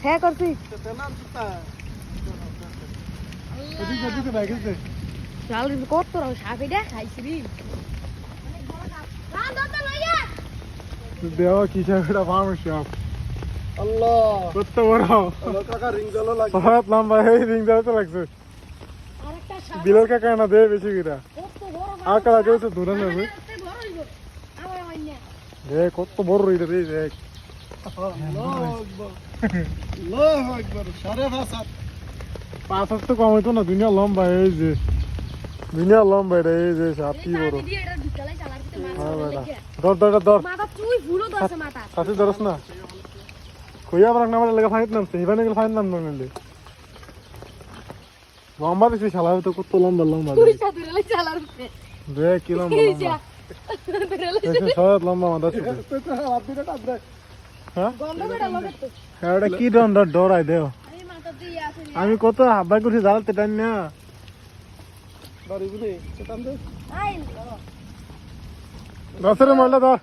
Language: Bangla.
হ্যাঁ করছি চাল কত সাপে খাইছি রে দেওয়া কি সাপেটা ফার্মের সাপ আল্লাহ কত বড় কাকা রিং জালো লাগে হাত লম্বা এই রিং জ্বালাতে লাগছে আরেকটা সাপ বিলের কাকা না দে বেশি কিরা কত বড় আর কারা কেউ তো ধরে নেবে বড় হইব আমার মাইনা দেখ কত বড় রইটা রে দেখ আল্লাহু আকবার আল্লাহু আকবার সাড়ে 5 পাঁচ হাত তো কম হইতো না দুনিয়া লম্বা এই যে দুনিয়া লম্বা এটা এই যে সাপ কি বড় এটা ঢুকালাই চালাতে হ্যাঁ মাথা বেটা ধর ধর ধর মাথা চুই ফুলো দছে মাথা কাছে ধরস না কইয়া বরাক নামার লাগা ফাইট নামছে ইবানে গেল ফাইট নাম নইলে লম্বা দিছি শালা তো কত লম্বা লম্বা তুই চাদুরে চালাতে দেখ কি লম্বা লম্বা দেখছিস সব লম্বা মাথা ছিল হ্যাঁ গন্ধ বেটা লগে তো এটা কি ডর ডরাই দেও আমি মাথা দিয়ে আছে আমি কত হাব্বাই করছি জ্বালাতে টাইম না বাড়ি বুঝে সেটাম দে আই দশের মহিলা ধর